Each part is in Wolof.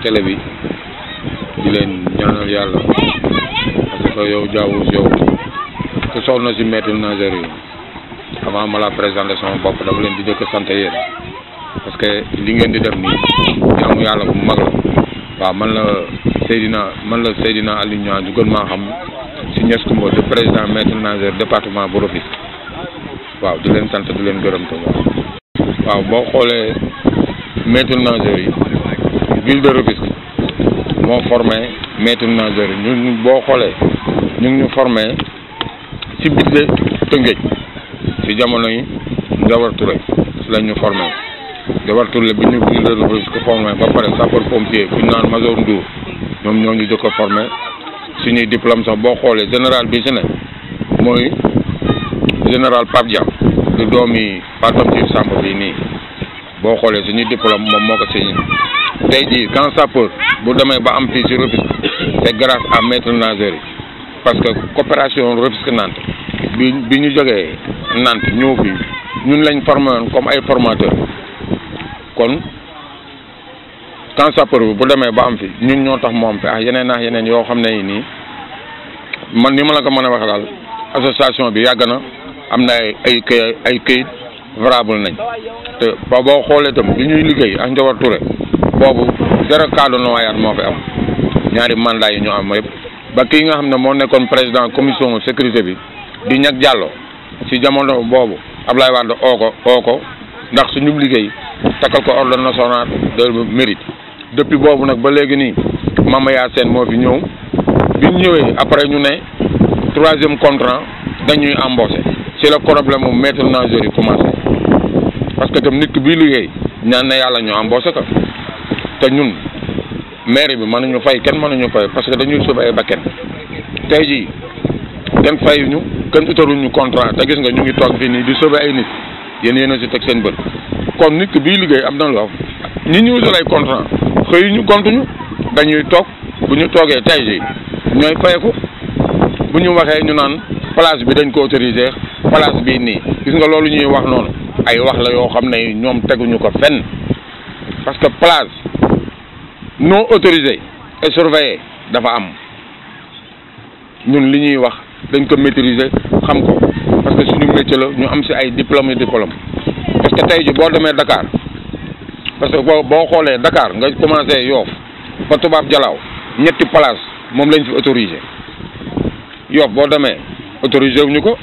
télé bi di leen ñaanal yàlla parce que yow Diao yow ku sonn si maître nageur yi avant ma la présenter sama bopp dama leen di jëkk sant yéen parce que li ngeen di def nii jaamu yàlla bu mag la waaw man la Seydina Aliou Niang ñu gën maa xam si Niass Koumba de président maître nageur département bu Rufisque waaw di leen sant di leen gërëm te waaw boo xoolee maître nageur yi ville de Rufisque moo formé maître nageur yi ñun boo xoolee ñu ngi ñu formé ci budget Tëngéej ci jamono yi Ndiawar Touré ci lañ ñu formé Ndiawar Touré bi ñu ville de Rufisque formé ba pare sapeur pompier bu ñu naan Major Ndour ñoom ñoo ñu jëkk a formé suñuy diplôme sax boo xoolee général bi si ne mooy général Pape Dia du doomi Fatou Tamsir Samb bii nii boo xoolee suñuy diplôme moom moo ko signé tey jii quand sapeur bu demee ba am fii si Rufisque c'est grâce à maître nageur yi parce que coopération Rufisque Nantes bi ñu jógee Nantes ñëw fii ñun lañ formé woon comme ay formateurs kon quand sapeur bi bu demee ba am fi ñun ñoo tax mu am fi yeneen yoo xam ne nii man ni ma la ko mën a waxee daal association bi yàgg na am na ay këyit valable nañ te boo xoolee itam bi ñuy liggéey ak Ndiawar Touré boobu 0 cas de noyade moo fi am ñaari mandat yi ñu am yëpp ba kii nga xam ne moo nekkoon président commission sécurité bi di ñag Diallo si jamono boobu Ablaye Wade oo ko ndax suñu liggéey takkal ko ordre national de mérite depuis boobu nag ba léegi nii Mama Yaa Sène moo fi ñëw bi ñu ñëwee après ñu ne 3e contrat dañuy embauché c'est le problème mu maître nageur yi commencé parce que tam nit ki bii liggéey ñaan na yàlla ñu embauché ko te ñun maire bi mënuñu fay kenn mënuñu fay parce que dañuy sauver ay bakkan tey jii kenn fayuñu kenn utaluñu contrat te gis nga ñu ngi toog fii nii di sauver ay nit yéen a si teg seen bët kon nit ki bii liggéey am na loo ñi ñu utal ay contrat xëyuñu gontuñu dañuy toog bu ñu toogee tey jii ñooy fayeku bu ñu waxee ñu naan place bi dañ ko autorisé place bii nii gis nga loolu ñuy wax noonu ay wax la yoo xam ne ñoom teguñu ko fenn parce que place non autorisée et surveillée dafa am ñun li ñuy wax dañ ko maîtriser xam ko parce que suñu métier la ñu am si ay diplôme parce que tey ji boo demee Dakar parce que boo xoolee Dakar nga commencé Yoff ba Tubaab Jalaaw ñetti place moom lañ fi autorisé Yoff boo demee autorisé wuñu ko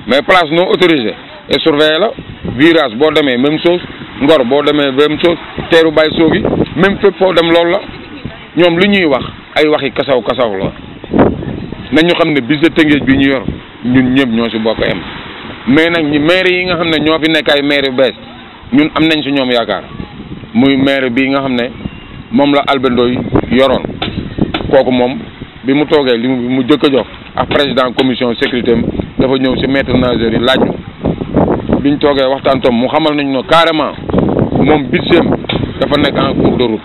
mais place non autorisée et surveillée la virage boo demee même chose Ngor boo demee même chose teeru Baye Soogi même fépp foo dem loolu la ñoom li ñuy wax ay waxi kasaw la nañu xam ne budget Tëngéej bi ñu yor ñun ñëpp ñoo si bokk am mais nag ñi maire yi nga xam ne ñoo fi nekk ay maire yu bees ñun am nañ si ñoom yaakaar muy maire bii nga xam ne moom la Albé Ndoye yoroon kooku moom bi mu toogee li mu jëkk a jox ak président commission sécurité dafa ñëw si maître nageur yi laaj ñu biñ toogee waxtaan tom mu xamal nañu ne carrément moom budget dafa nekk en cours de route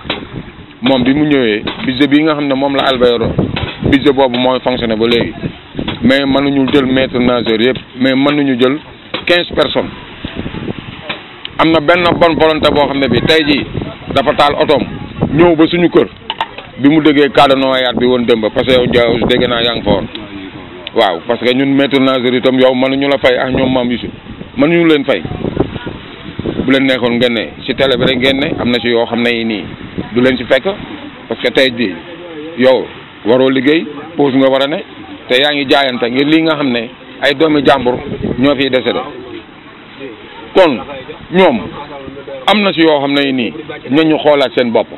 moom bi mu ñëwee budget bii nga xam ne moom la Albé yoroon budget boobu mooy fonctionné ba léegi mais mënuñu jël maître nageur yëpp mais mënuñu jël 15 personnes am na benn bonne volonté boo xam ne bi tey jii dafa taal otoom ñëw ba suñu kër bi mu déggee cas de noyade bi woon démb parce que yow Diao dégg naa yaa ngi fa woon waaw parce que ñun maître nageur itam yow mënuñu la fay ak ñoom maam Youssou mënuñu leen fay bu leen nekkoon ngeen ne si télé bi rek ngeen ne am na si yoo xam ne yi nii du leen si fekk parce que tey jii yow waroo liggéey pause nga war a ne te yaa ngi jaayante ngir lii nga xam ne ay doomi jàmbur ñoo fiy décédé kon ñoom am na si yoo xam ne nii nañu xoolaat seen bopp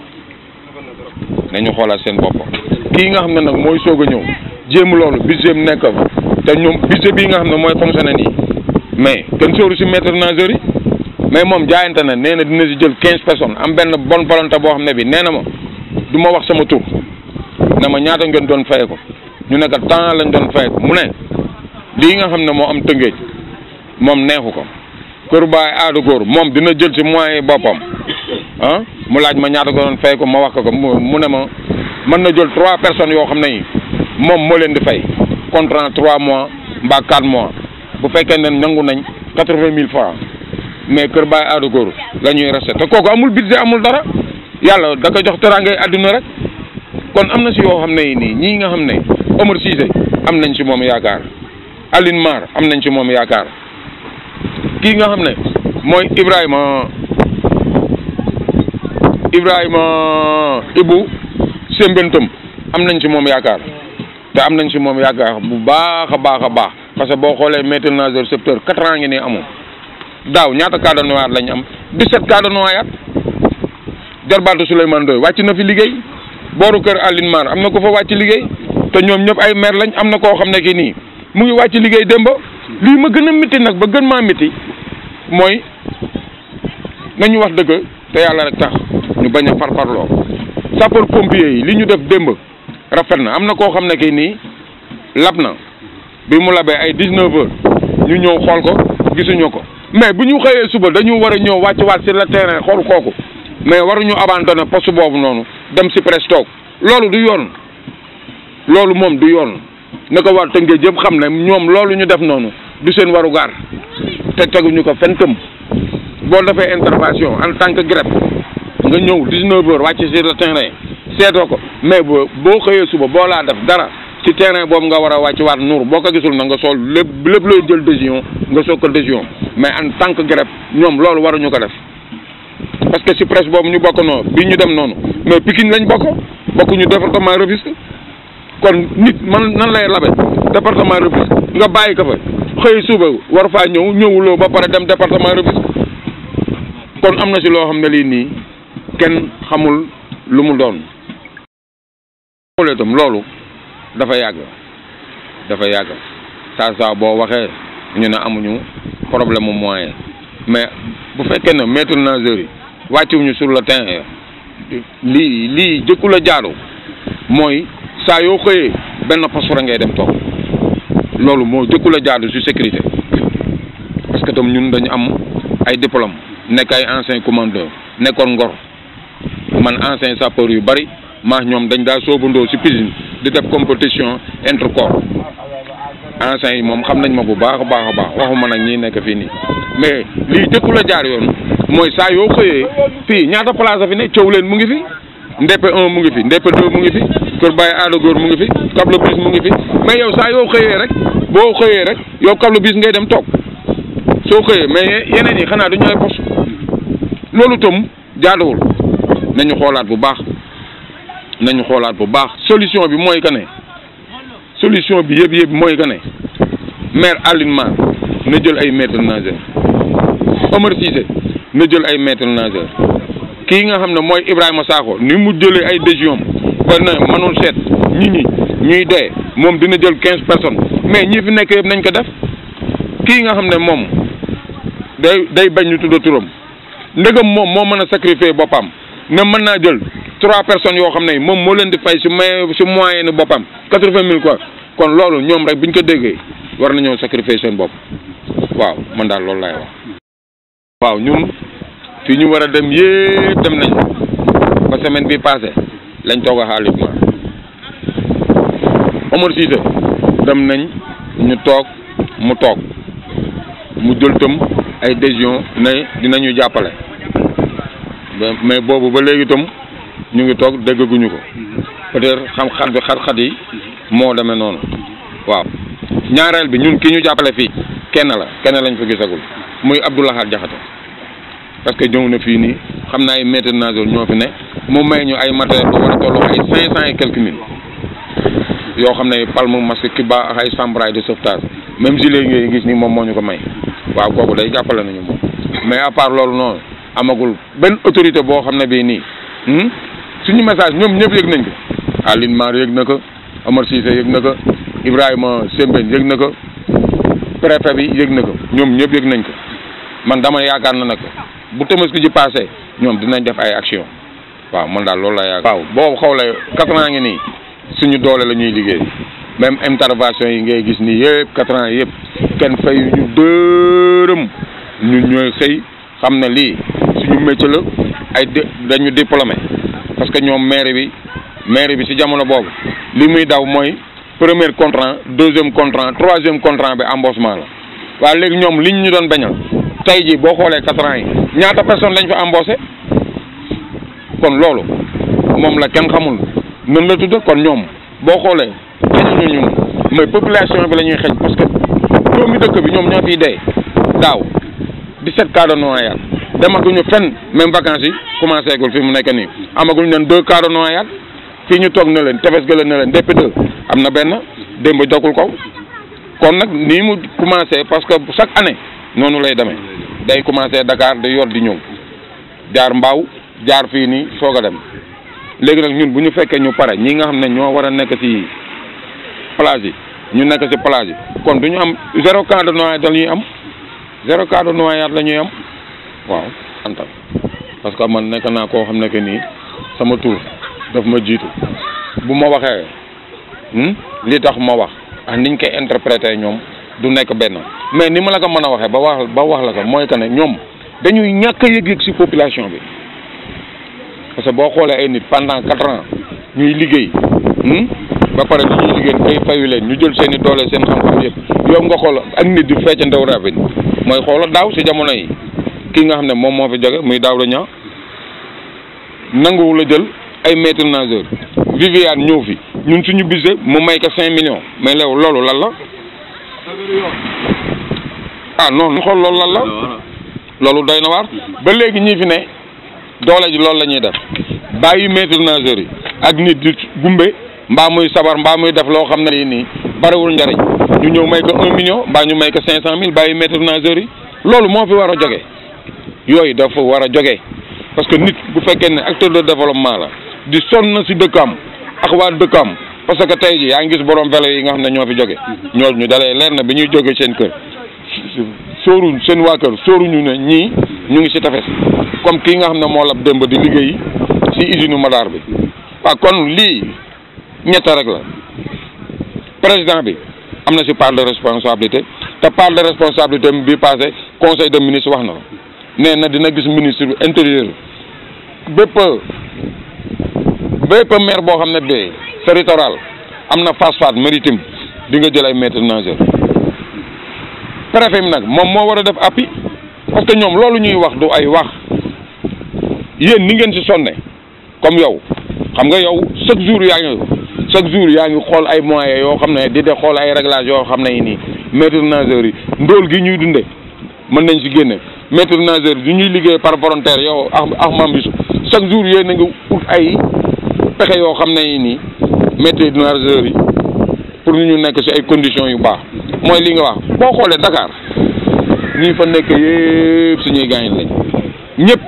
kii nga xam ne nag mooy soog a ñëw jéem loolu budget bi nekk fa te ñoom budget bii nga xam ne mooy fonctionné nii mais kenn sóoru si maître nageur yi mais moom jaayante na nee na dina si jël 15 personnes am benn bonne volonté boo xam ne bi nee na ma du ma wax sama tur ne ma ñaata ngeen doon faye ko ñu ne ko temps lañ doon faye ko mu ne lii nga xam ne moo am Tëngéej moom neexu ko Kër Baay Aada Góor moom dina jël si moyens boppam ah mu laaj ma ñaata nga doon fay ko ma wax ko mu ne ma mën na jël 3 personnes yoo xam ne yi moom moo leen di fay contrat 3 mois mbaa 4 mois bu fekkee ne nangu nañ 80 000 francs mais Kër Baay Aada Góor la ñuy resté te kooku amul budget amul dara yàlla da ko jox teraangay àdduna rek kon am na si yoo xam ne nii ñii nga xam ne Omar Cissé am nañ si moom yaakaar Aline Mar am nañ si moom yaakaar kii nga xam ne mooy Ibrahima Ibou Sembentam am nañ si moom yaakaar te am nañ si moom yaakaar bu baax a baax a baax parce que boo xoolee maître nageur secteur 4 ans ngi nii amoon daaw ñaata cas de noyade lañ am 17 cas de noyade jarbaatu Souleymane Ndoye wàcc na fi liggéey booru kër Aline Mar am na ko fa wàcc liggéey te ñoom ñëpp ay maire lañ am na koo xam ne kii nii mu ngi wàcc liggéey démb lii ma gën a métti nag ba gën maa métti mooy nañu wax dëgg te yàlla rek tax ñu bañ a farfarloo sapeur pompier yi li ñu def démb rafet na am na koo xam ne kii nii lab na bi mu labee ay 19 heures ñu ñëw xool ko gisuñu ko mais bu ñu xëyee suba dañu war a ñëw wàcc sur le terrain xool kooku mais waruñu abandonné poste boobu noonu dem si presse toog loolu du yoon loolu moom du yoon na ko war Tëngéej yëpp xam ne ñoom loolu ñu def noonu du seen waru gaar te teguñu ko fenn tëm boo defee intervention en tant que greffe nga ñëw 19 heures wàcc sur le terrain seetoo ko mais boo xëyee suba boo laa def dara ci terrain boobu nga war a wàcc waat nuur boo ko gisul na nga sool lépp looy jël décision nga soog ko décision mais en tant que greffe ñoom loolu waruñu ko def parce que si presse boobu ñu bokk noonu bi ñu dem noonu mais Pikine lañ bokkuñu département Rufisque kon nit man nan lay labe département Rufisque nga bàyyi ko fa xëy suba war faa ñëwuloo ba pare dem département Rufisque kon am na si loo xam ne lii nii kenn xamul lu mu doon. itam loolu dafa yàgg saa boo waxee ñu ne amuñu problème mu moyen mais bu fekkee ne maître nageur yi wàccuwuñu sur le terrain lii jëkku la jaadu mooy saa yoo xëyee benn poste ngay dem toog loolu moo jëkku la jaadu ci sécurité parce que tam ñun dañu am ay diplôme nekk ay ancien commandeur nekkoon Ngor man ancien sapeur yu bari maa ñoom dañ daa soobandoo ci piscine di def compétition intercorps anciens yi moom xam nañ ma bu baax a baax waxuma nag ñi nekk fii nii mais lii jëkku la jaar yoon mooy saa yoo xëyee fii ñaata place a fi ne Thiaw leen mu ngi fi Ndeppe 1 mu ngi fi Ndeppe 2 mu ngi fi Kër Baye Aada Góor mu ngi fi Kabla Bis mu ngi fi mais yow saa yoo xëyee rek boo xëyee rek yow Kabla Bis ngay dem toog soo xëyee mais yeneen yi xanaa dañu ay poste loolu tam jaaduwul nañu xoolaat bu baax solution bi mooy que ne solution bi yëpp mooy que ne maire Aline Mar na jël ay maître nageur Omar Cissé na jël ay maître nageur kii nga xam ne mooy Ibrahima Sakho ni mu jëlee ay décision ba ne mënul seet ñi ñuy dee moom dina jël 15 personnes mais ñi fi nekk yëpp nañ ko def kii nga xam ne moom day bañ ñu tudd turam ndegam moom moo mën a sacrifier boppam ne mën naa jël 3 personnes yoo xam ne moom moo leen di fay si moyen ni boppam 80 000 quoi kon loolu ñoom rek biñ ko déggee war nañoo sacrifier seen bopp waaw man daal loolu laay wax. waaw ñun fi ñu war a dem yépp dem nañ ba semaine bi passé lañ toog a Aline Mar Omar Cissé dem nañ ñu toog mu jël tam ay décision ne dinañu jàppale mais boobu ba léegi tam ñu ngi toog déggaguñu ko peut-être xat-xat yi moo demee noonu waaw ñaareel bi ñun ki ñu jàppale fii kenn lañ fa gisagul muy Abdoulaye Diakhaté parce que ñëw na fii nii xam naa ay maître nageur ñoo fi ne mu may ñu ay matériel bu war a tollu ay 500 et quelques mille yoo xam ne palme masque kiba ak ay chambraille de sauvetage même gilet ngay gis ni moom moo ñu ko may waaw kooku day jàppale nañu moom mais à part loolu noonu amagul benn autorité boo xam ne bii nii suñu message ñoom ñëpp yëg nañ ko Aline Mar yëg na ko Omar Cissé yëg na ko Ibrahima Sembène yëg na ko préfet bi yëg na ko ñoom ñëpp yëg nañ ko man dama yaakaar na nag bu Tabaski ji passé ñoom dinañ def ay action waaw man daal loolu la yaakaar. waaw boo xoolee 4 ans ngi nii suñu doole la ñuy liggéey même intervention yi ngay gis nii yëpp 4 ans yëpp kenn fay ñu dërëm ñun ñooy xëy xam ne lii suñu métier la dañu diplômé parce que ñoom maire bi ci jamono boobu li muy daw mooy premier contrat 2e contrat 3e contrat bi embauchement la waaye léegi ñoom liñ ñu doon bañal tey jii boo xoolee 4 ans yi ñaata personne lañ fa embauché kon loolu moom la kenn xamul nan la tudd kon ñoom boo xoolee xëy ñun mais population bi la ñuy xëy parce que doomi dëkk bi ñoom ñoo fiy dee daaw 17 cas de noyade demaguñu fenn même vacances yi commencé gul fi mu nekk nii amaguñ leen 2 cas de noyade fii ñu toog na leen tefes ga na leen DP2 am na benn démb jokul kaw kon nag nii mu commencé parce que chaque année noonu lay demee day commencé Dakar di yor di ñëw jaar Mbaaw jaar fii nii soog a dem léegi nag ñun bu ñu fekkee ñu pare ñi nga xam ne ñoo war a nekk ci plage yi ñu nekk ci plage yi kon du ñu am 0 cas de noyade la ñuy am 0 cas de noyade la ñuy am waaw. antal parce que man nekk naa koo xam ne que nii sama tur daf ma jiitu bu ma waxee li tax ma wax ak niñ koy interpréter ñoom du nekk benn mais ni ma la ko mën a waxee ba wax la ko mooy que ne ñoom dañuy ñàkk a yëg-yëg ci population bi parce que boo xoolee ay nit pendant 4 ans ñuy liggéey ba pare li ñuy liggéey ay fayu leen ñu jël seen i doole seen xam-xam yëpp yow nga xool ak nit di fecc ndew rabin mooy xoola daaw ci jamono yi kii nga xam ne moom moo fi jóge muy daaw la ñaa nanguwu la jël ay maître nageur Viviane ñëw fi ñun suñu budget mu may ko 5 millions mais loolu lan la ah non ñu xool loolu lan la loolu doy na waar ba léegi ñii fi ne doole ji loolu la ñuy def bàyyi maître nageur yi ak nit di gumbe mbaa muy sabar mbaa muy def loo xam ne nii bariwul njariñ ñu ñëw may ko 1 million mbaa ñu may ko 500 000 bàyyi maître nageur yi loolu moo fi war a jóge yooyu dafa war a jóge parce que nit bu fekkee ne acteur de développement la di sonn si dëkkam ak waa dëkkam parce que tey ji yaa ngi gis borom vélo yi nga xam ne ñoo fi jóge ñooñu ñu dalee leer na bi ñuy jóge seen kër sóoruñ seen waa kër sóoruñu ne ñii ñu ngi si tefes comme kii nga xam ne moo lab démb di liggéey si usine Madaar bi waaw kon lii ñett rek la président bi am na si part de responsabilité te part de responsabilité bi passé conseil de ministre wax na ko nee na dina gis ministre bi intérieur bépp maire boo xam ne bi sa littoral am na phosphate maritime di nga jël ay maître nageur préfet mi nag moom moo war a def appui parce que ñoom loolu ñuy wax du ay wax yéen ni ngeen si sonne comme yow xam nga yow chaque jour yaa ngi xool ay moyens yoo xam ne di de xool ay réglage yoo xam ne yi nii maître nageur yi ndóol gi ñuy dunde mën nañ si génne maître nageur yi ñuy liggéey par volontaire yow ak membre chaque jour yéen a ngi ut ay pexe yoo xam ne yi nii maître nageur yi pour ñu nekk si ay conditions yu baax mooy li nga wax boo xoolee Dakar ñii fa nekk yëpp suñuy gaañ lañ ñëpp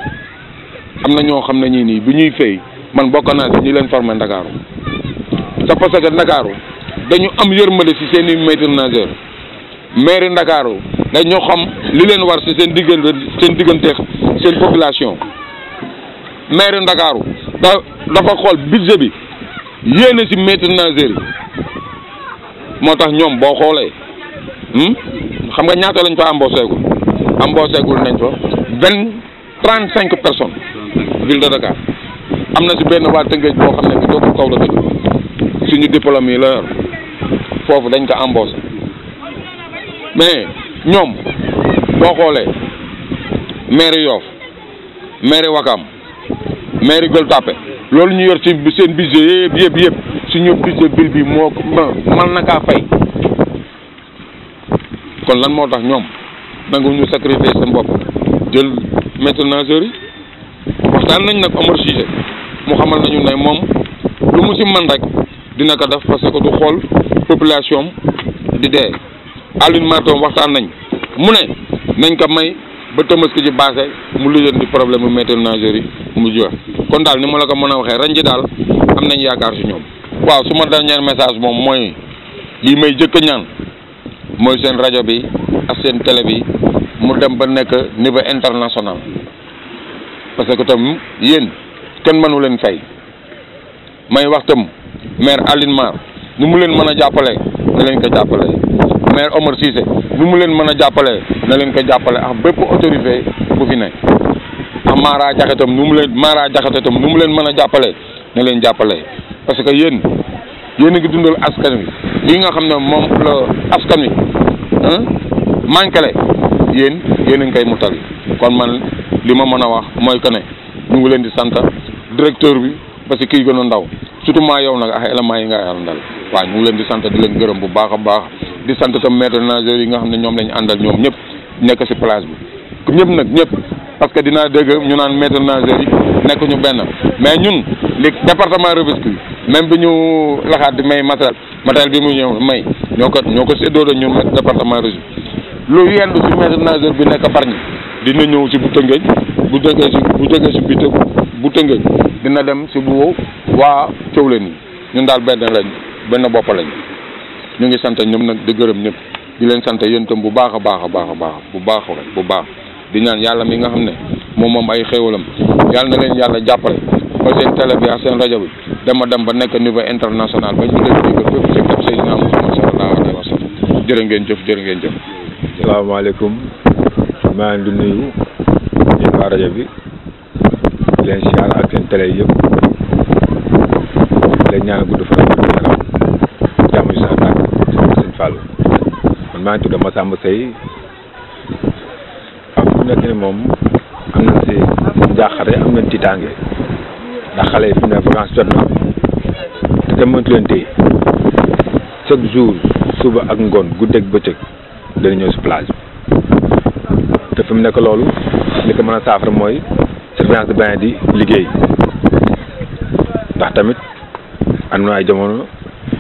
am na ñoo xam ne ñii nii bi ñuy fay man bokk naa si ñi leen formé Ndakaaru c'est parce que Ndakaaru dañu am yërmande si seen i maître nageur mairie Ndakaaru dañoo xam li leen war si seen diggante seen population maire Ndakaaru dafa xool budget bi yéene si maître nageur yi moo tax ñoom boo xoolee xam nga ñaata lañ fa embauché gul nañ fa 35 personnes ville de Dakar am na si benn waa Tëngéej boo xam ne bi doogu kaw la dëgg suñu diplôme yi la yor foofu dañ ko embauché mais ñoom boo xoolee maire Yoff maire Wakam maire Gueule Tapée loolu ñu yor ci seen budget yëpp suñu budget ville bi moo man na kaa fay kon lan moo tax ñoom nangu ñu sacrifier seen bopp jël maître nageur yi waxtaan nañ nag Omar Cissé mu xamal nañu ne moom lu mu ci man rek dina ko def parce que du xool population di dee Alioune Marton waxtaan nañ mu ne nañ ko may ba Tabaski ji baase mu lijjanti problème mu maître nageur yi mu jox kon daal ni ma la ko mën a waxee ren ji daal am nañ yaakaar ci ñoom. waaw suma dernier message moom mooy lii may jëkk a ñaan mooy seen rajo bi ak seen télé bi mu dem ba nekk niveau international parce que tam yéen kenn mënu leen fay may wax tam maire Alioune Mar ni mu leen mën a jàppale na leen ko jàppale maire Omar Cissé ni mu leen mën a jàppale na leen ko jàppale ak bépp autorité bu fi nekk ak Mara Diakhaté tam ni mu leen mën a jàppale na leen jàppale parce que yéen a ngi dundal askan wi lii nga xam ne moom la askan wi manqué yéen a ngi koy mutali kon man li ma mën a wax mooy que ne ñu ngi leen di sant directeur bi parce que kii gën a ndaw surtout maa yow nag ak éléments yi nga àndal waaw ñu ngi leen di sant di leen gërëm bu baax a baax di sant tam maître nageurs yi nga xam ne ñoom lañu àndal ñoom ñëpp nekk ci place bi ñëpp nag ñëpp parce que dinaa dégg ñu naan maître nageurs yi nekk ñu benn mais ñun li département Rufisque même bi ñu laxaat di may matériel bi mu ñëw may ñoo ko séddoo da ñun département Rufisque lu yendu ci maître nageur bi nekk Bargny dina ñëw ci bu Tëngéej bu jógee ci bu Tëngéej dina dem ci bu waa Thiawlène yi ñun daal benn bopp lañ ñu ngi sant ñoom nag di gërëm ñëpp di leen sant yéen itam bu baax a baax a baax a baax bu baax di ñaan yàlla mi nga xam ne moom ay xéewalam yàlla na leen yàlla jàppale ba seen télé bi ak seen rajo bi dem ba nekk niveau international ba ñu leen dégg fépp ci kër Seydina Muhammad sallallahu alayhi wa sallam jërë ngeen jëf. salaamaaleykum maa ngi di nuyu yéen waa rajo bi leen siyaar ak seen télé yëpp leen ñaan gudd fan ak jàmm yu sax daal sëñ Fallou man maa ngi tudd Massamba Seye ak fu nekk ni moom am nañ si njaaxare am nañ tiitaange ndax xale yi fi mu ne vacances jot na te kenn mënatu leen téye chaque jour suba ak ngoon guddeeg bëccëg dana ñëw si plage bi te fi mu nekk loolu li ko mën a saafara mooy surveillance de bain di liggéey ndax tamit am na ay jamono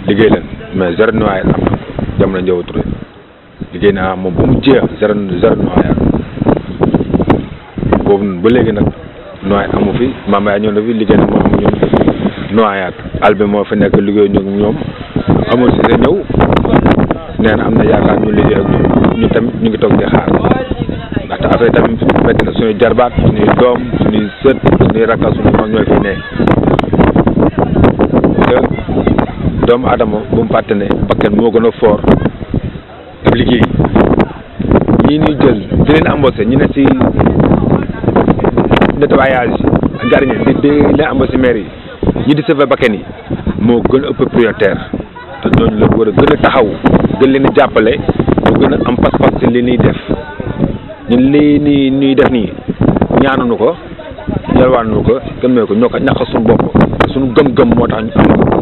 liggéey leen mais zéro noyade am na jamono Ndiaye Touré liggéey naa moom ba mu jeex zéro noyade boobu ba léegi nag noyade amu fi maam yaa ñëw na fi liggéey na moo am ñun noyade albe moo fi nekk liggéey ñu ñoom amul si sa ñëw nee na am na yaakaar ñu liggéey ak ñu tamit ñu ngi toog di xaar ndaxte affaire tamit métti na suñuy jarbaat suñuy doom suñuy sët suñuy rakkal suñuy mag ñooy fi ne te doomu adama bu mu fàtte ne bakkan moo gën a fort ab liggéey ñii ñuy jël di leen embauché ñu ne si nettoyage yi gardien di leen embauché maire yi ñi di sauver bakkan yi moo gën a ëpp prioritaire te ñooñu la war a gën a taxaw gën leen a jàppale ñu gën a am pas-pas ci li ñuy def ñun lii ñuy def nii ñaanuñu ko yalwaanuñu ko gën mee ko ñoo ko ñàkk suñu bopp suñu gëm-gëm moo tax ñu am ko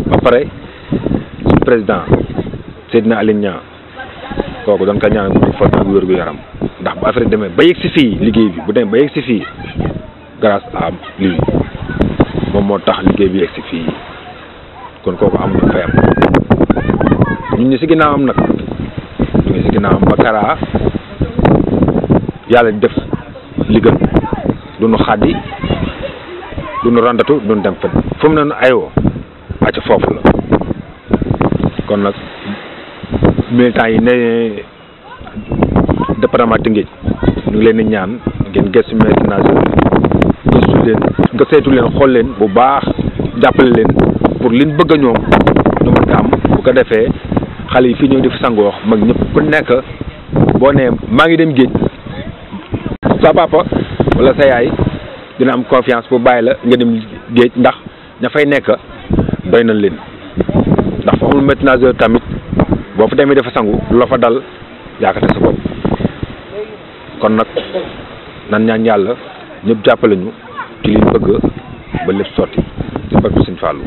ba pare suñu président Seydina Aliou Niang kooku doon ko ñaan mu fan ak wér gu yaram ndax bu affaire demee ba yegg si fii liggéey bi bu demee ba yegg si fii grâce à lui moom moo tax liggéey bi yegg si fii kon kooku amuñu fayam ñun ñi si ginnaawam nag ñu ngi si ginnaawam ba Kara yàlla def li gën du nu xaddi du nu randatu du nu dem fenn fu mu ne nu ayoo acca foofu la kon nag militants yi ne département Tëngéej ñu ngi leen di ñaan ngeen gëstu maître nageur gëstu leen nga saytu leen xool leen bu baax jàppale leen pour liñ bëgg a ñoom ñu mën ko am bu ko defee xale yi fii ñëw di fi sangoo mag ñëpp ku nekk boo nee maa ngi dem géej sa papa wala sa yaay dina am confiance bu bàyyi la nga dem géej ndax ña fay nekk doy nañ leen ndax fa amul maître nageur tamit boo fa demee dafa sangu lu la fa dal yaakaar sa bopp kon nag nan ñaan yàlla ñëpp jàppale ñu ci liñ bëgg ba lépp sotti ci barke Sëñ Fallou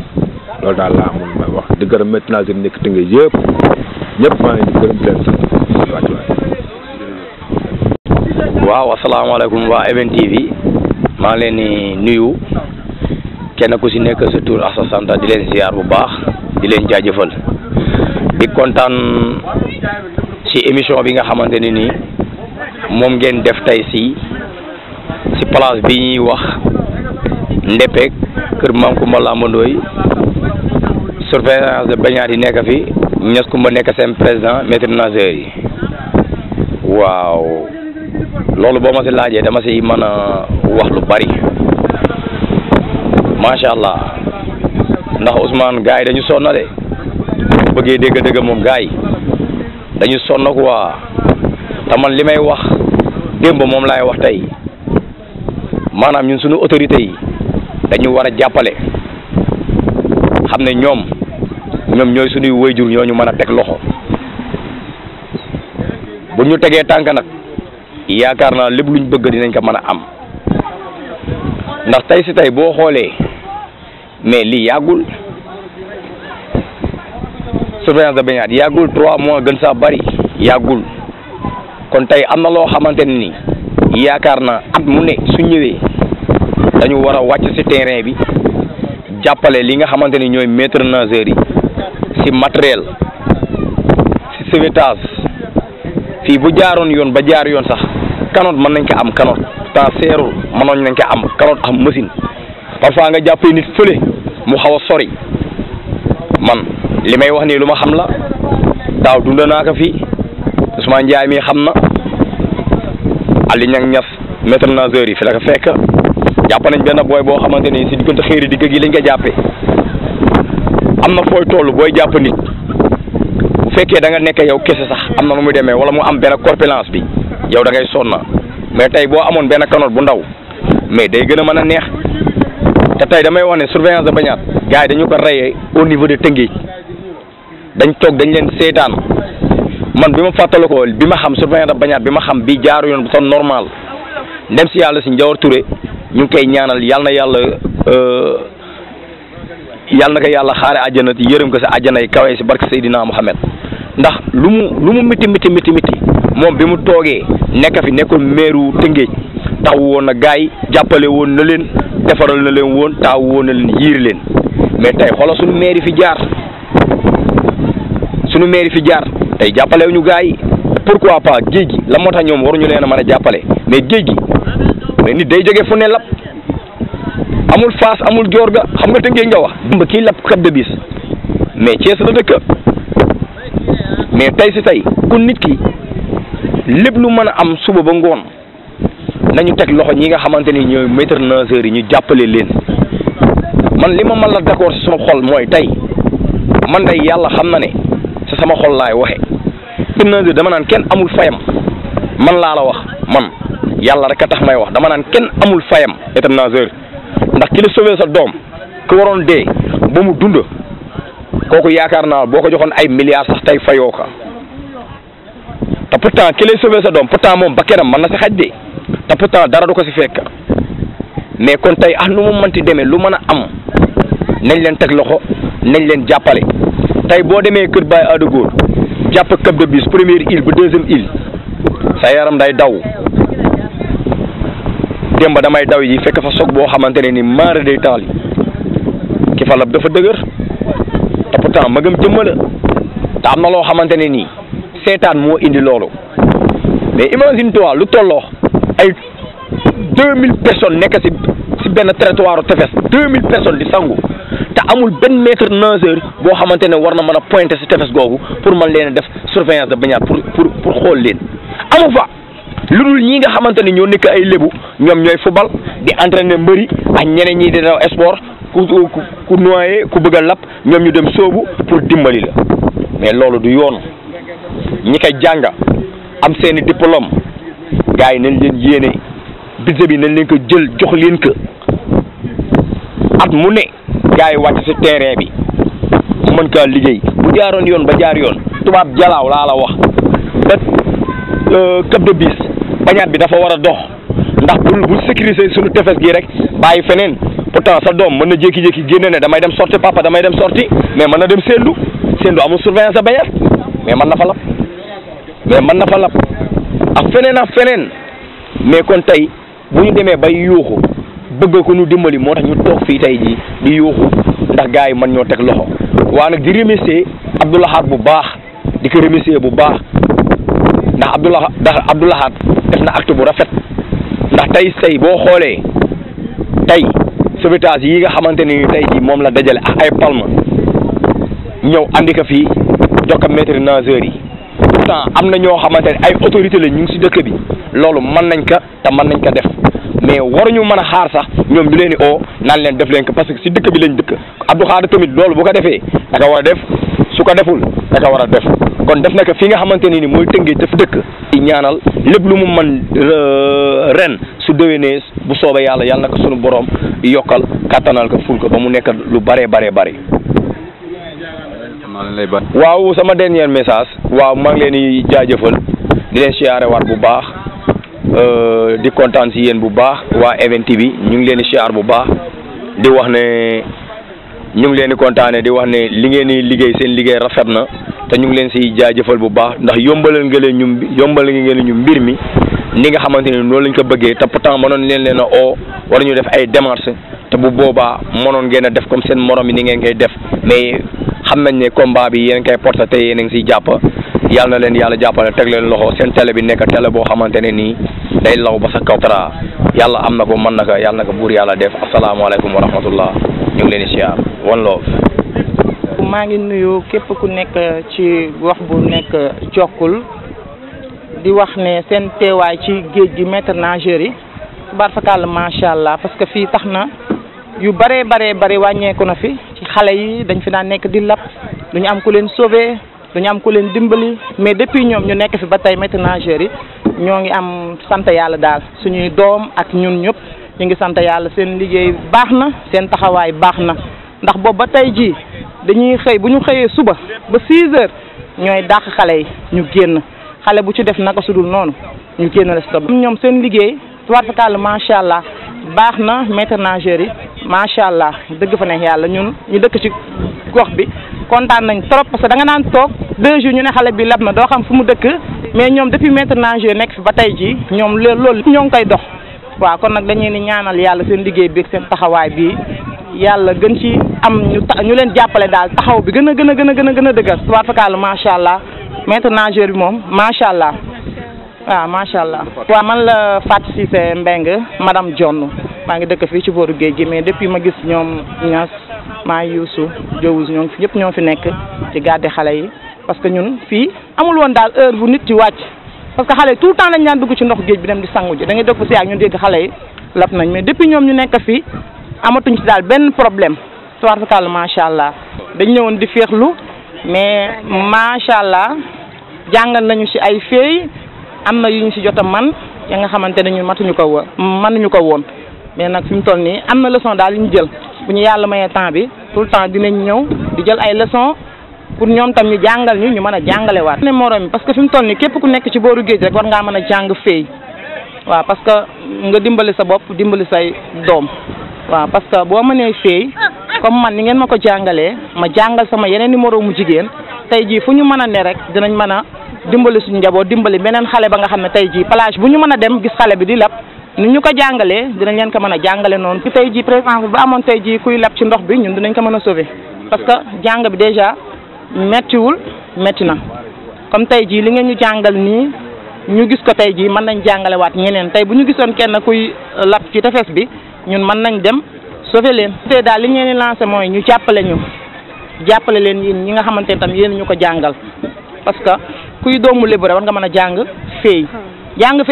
loolu daal laa amul may wax di gërëm maître nageur nekk Tëngéej yëpp ñëpp maa ngi di gërëm di leen sant waaw asalaamaaleykum waa MN TV maa ngi leen di nuyu kenn ku si nekk sa tur ak sa sant di leen ziar bu baax di leen jaajëfal di kontaan si émission bi nga xamante ne nii moom ngeen def tey si place bi ñuy wax Ndéppé kër Maam Kumba Lamba Ndoye surveillance de baignade yi nekk fi Ñas Kumba nekk seen président maître nageur yi waaw loolu boo ma si laajee dama si mën a wax lu bari macha allah ndax Ousmane gars yi dañu sonn de bëggee dégg-dégg moom gars yi dañu sonn quoi te man li may wax démb moom laay wax tey maanaam ñun suñu autorités yi dañu war a jàppale xam ne ñoom ñooy suñuy waajur ñoo ñu mën a teg loxo bu ñu tegee tànk nag yaakaar naa lépp luñ bëgg dinañ ko mën a am ndax tey si tey boo xoolee mais lii yàggul surveillance de baignade yàggul 3 mois gën saa bari yàggul kon tey am na loo xamante ne ni yaakaar naa at mu ne su ñëwee dañu war a wàcc ci terrain bi jàppale li nga xamante ni ñooy maîtres nageurs yi ci matériel ci sauvetage fii bu jaaroon yoon ba jaar yoon sax canotte mën nañ ko am canotte temps seerul mënoon nañ ko am canotte am machine parfois nga jàppee nit fële mu xaw a sori man li may wax nii lu ma xam la daaw dund naa ko fii Ousmane Ndiaye mi xam na Ali Niang Niass maître nageur yi fi la ko fekk jàpp nañ benn booy boo xamante ni si diggante xëyri digg gi lañ ko jàppee am na fooy toll booy jàpp nit bu fekkee da nga nekk yow kese sax am na nu muy demee wala mu am benn corpulence bi yow da ngay sonna mais tey boo amoon benn canotte bu ndaw mais day gën a mën a neex te tey damay wax ne surveillance de baignade gars yi dañu ko reyee au niveau de Tëngéej dañ toog dañ leen seetaan man bi ma fàttalikoo bi ma xam surveillance de baignade bi ma xam bi jaaru yoon bu son normal ndem si yàlla si Njawar Touré ñu ngi koy ñaanal yal na ko yàlla xaare àjjana yërëm ko si àjjana yi kawe si barke Seydina Mohamed ndax lu mu miti moom bi mu toogee nekk fi nekkul meeru Tëngéej taxaw woon na gars yi jàppale woon na leen defaral na leen woon taaw woon na leen yiir leen mais tey xoolal suñu maire yi fi jaar tey jàppale ñu gars yi pourquoi pas géej gi la moo tax ñoom waruñu leen a mën a jàppale mais géej gi mais nit day jógee fu ne lap amul Fass amul joor ga xam nga Tëngéej nga wax ba kii lap Cap de Biche mais Thiès la dëkk mais tey si tey ku nit ki lépp lu mën a am suba ba ngoon nañu teg loxo ñi nga xamante ni ñooy maîtres nageurs yi ñu jàppale leen man li ma mën la d'accord si sama xol mooy tey man day yàlla xam na ne si sama xol laay waxe maître nageur dama naan kenn amul fayam man laa la wax man yàlla rek a tax may wax dama naan kenn amul fayam maître nageur ndax ki la sauvé sa doom ku waroon dee ba mu dund kooku yaakaar naa boo ko joxoon ay milliards sax tey fayoo ko te pourtant ki lay sauvé sa doom pourtant moom ba kenam mën na si xaj de te pourtant dara du ko si fekk mais kon tey nu mu mënti demee lu mën a am nañ leen teg loxo nañ leen jàppale tey boo demee Kër Baye Adagor jàpp Cap de Biche première île ba deuxième île sa yaram day daw démb damay daw yi fekk fa soog boo xamante ne ni maara day taal yi ki fa lab dafa dëgër te pourtant magam jëmmala te am na loo xamante ne nii seetaan moo indi loolu mais imagine toi lu tolloo ay 2000 personnes nekk si benn territoire tefes 2000 personnes di sangu te amul benn maître nageur boo xamante ne war na mën a pointer si tefes googu pour mën leen def surveillance de baignade pour xool leen amu fa lu dul ñi nga xamante ne ñoo nekk ay lébu ñoom ñooy football di entraîner mbëri ak ñeneen ñi di daw sport ku noyé ku bëgg a lap ñoom ñu dem soobu pour dimbali la mais loolu du yoon ñi koy jàng am seeni diplôme gars yi nañ leen yéene budget bi nañ leen ko jël jox leen ko at mu ne gars yi wàcc ci terrain bi mën kaa liggéey bu jaaroon yoon ba jaar yoon tubaab jalaaw laa la wax ba Cap de Biche baignade bi dafa war a dox ndax bu sécuriser suñu tefes gi rek bàyyi feneen pourtant sa doom mën na jékki-jékki génne ne damay dem sorti papa damay dem sorti mais mën na dem sendu amul surveillance de baignade mais mën na fa lap ak feneen mais kon tey bu ñu demee bay yuuxu bëgg ko ñu dimbali moo tax ñu toog fii tey jii di yuuxu ndax gars yi mën ñoo teg loxo waa nag di remercier Abdoulahad bu baax di ko remercier bu baax ndax Abdoulahad def na acte bu rafet ndax tey boo xoolee tey sauvetage yi nga xamante ni tey jii moom la dajale ak ay palme ñëw andi ko fii jokka maître nageurs yi pourtant am na ñoo xamante ne ay autorité la ñu ngi si dëkk bi loolu mën nañ ko te mën nañ ko def mais waruñu mën a xaar sax ñoom ñu leen di oo naan leen def leen ko parce que si dëkk bi lañ dëkk Abdou Khadre tamit loolu bu ko defee da ka war a def su ko deful da ka war a def kon def na ko fi nga xamante ni mooy Tëngéej daf dëkk di ñaanal lépp lu mu mën ren su déwénee bu soobee yàlla yàlla na ko sunu borom yokkal kattanal ko ful ko ba mu nekk lu bare. waaw sama dernier message waaw maa ngi leen di jaajëfal di leen siyaare waat bu baax di kontaan si yéen bu baax waa Even TV ñu ngi leen di siyaar bu baax di wax ne ñu ngi leen di kontaane di wax ne li ngeen di liggéey seen liggéey rafet na te ñu ngi leen si jaajëfal bu baax ndax yombalal ngeen ñu mbir mi ni nga xamante ne noonu lañ ko bëggee te pourtant mënoon leen a oo war ñu def ay démarches te bu boobaa mënoon ngeen a def comme seen morom yi ni ngeen koy def mais xam nañ ne combat bi yéen koy porté te yéen a ngi siy jàpp yàlla na leen yàlla jàppale teg leen loxo seen télé bi nekk télé boo xamante ne nii day law ba sa kaw tara yàlla am na ko mën na ko yàlla na ko buur yàlla def asalaamaaleykum wa rahmatullah ñu ngi leen di siyaar One Love. maa ngi nuyu képp ku nekk ci wax bu nekk Jokkul di wax ne seen teewaay ci géej gi maître nageur yi tubaarfakàlla macha allah parce que fii tax na yu bare wàññeeku na fi ci xale yi dañ fi daan nekk di lap duñu am ku leen sauver duñu am ku leen dimbali mais depuis ñoom ñu nekk fi ba tey maître nageur yi ñoo ngi am sant yàlla daal suñuy doom ak ñun ñëpp ñu ngi sant yàlla seen liggéey baax na seen taxawaay baax na ndax boobu ba tey jii dañuy xëy bu ñu xëyee suba ba 6 heures ñooy dàq xale yi ñu génn xale bu ci def naka sudul noonu ñu génn la stop ñoom seen liggéey tubaarfakàlla macha allah baax na maître nageur yi macha allah dëgg fa neex yàlla ñun ñu dëkk ci gox bi kontaan nañ trop parce que da nga naan toog 2 jours ñu ne xale bi lab na doo xam fu mu dëkk mais ñoom depuis maître nageur nekk fi ba tey jii ñoom loolu ñoo ngi koy dox waaw kon nag dañuy ni ñaanal yàlla seen liggéey bi ak seen taxawaay bi yàlla gën ci am ñu leen jàppale daal taxaw bi gën a dëgër tubaarfakàlla macha allah maître nageur bi moom macha allah waaw macha allah. waaw man la Fatou Cissé Mbengue madame Dione maa ngi dëkk fii ci booru géej gi mais depuis ma gis ñoom Niass maa Youssou Diowuz ñoom ñëpp ñoo fi nekk ci gàdde xale yi parce que ñun fii amul woon daal heure bu nit ci wàcc parce que xale yi tout le temps dañ daan dugg ci ndox géej bi dem di sangu ji da ngay dëkk fa si ak ñu dégg xale yi lap nañ mais depuis ñoom ñu nekk fii amatuñ ci daal benn problème tubaarfakàlla macha allah dañ ñëwoon di féexlu mais macha allah jàngal nañu ci ay feey am na yu ñu ci jot a man ya nga xamante ne ñun mënuñu ko woon mais nag fi mu toll nii am na leçon daal yu ñu jël bu ñu yàlla mayee temps bi tout le temps dinañ ñëw di jël ay leçon pour ñoom tam ñu jàngal ñu mën a jàngalewaat. ne morom mi parce que fi mu toll nii képp ku nekk ci booru géej rek war ngaa mën a jàng feey waaw parce que nga dimbali sa bopp dimbali say doom waaw parce que boo mënee feey comme man ni ngeen ma ko jàngalee ma jàngal sama yeneen numéro mu jigéen tey jii fu ñu mën a ne rek dinañ mën a dimbali suñu njaboot dimbali beneen xale ba nga xam ne tey jii plage bu ñu mën a dem gis xale bi di lab ni ñu ko jàngalee dinañ leen ko mën a jàngale noonu. fi tey jii par exemple ba amoon tey jii kuy lab ci ndox bi ñun dinañ ko mën a sauver parce que jàng bi déjà méttiwul métti na comme tey jii li ngeen ñu jàngal nii ñu gis ko tey jii mën nañ jàngalewaat ñeneen tey bu ñu gisoon kenn kuy lab ci tefes bi ñun mën nañ dem sauver leen. te daal li ñu leen di lancé mooy ñu jàppale leen yéen ñi nga xamante ne tam yéen ñu ko jàngal parce que kuy doomu Lébu rek war nga mën a jàng feey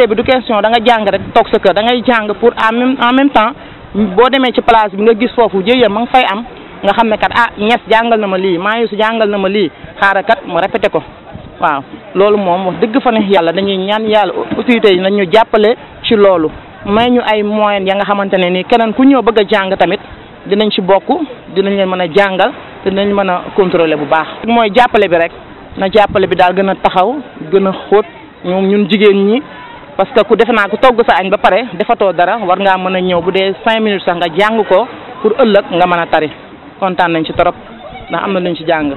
bi du question da nga jàng rek toog sa kër da ngay jàng pour en même temps boo demee ci place bi nga gis foofu jëyee ma nga fay am nga xam ne kat Niass jàngal na ma lii Mayusu jàngal na ma lii xaaral kat mu répété ko waaw loolu moom wax dëgg fa ne yàlla dañuy ñaan yàlla autorités yi nañ ñu jàppale ci loolu may ñu ay moyens ya nga xamante ne nii keneen ku ñëw bëgg a jàng tamit dinañ ci bokk dinañ leen mën a jàngal te dinañ mën a contrôler bu baax. mooy jàppale bi rek na jàppale bi daal gën a taxaw gën a xóot ñun jigéen ñi parce que ku defe naa ku togg sa añ ba pare defatoo dara war ngaa mën a ñëw bu dee 5 minutes sax nga jàng ko pour ëllëg nga mën a tari kontaan nañ ci torop ndax am na luñ ci jàng.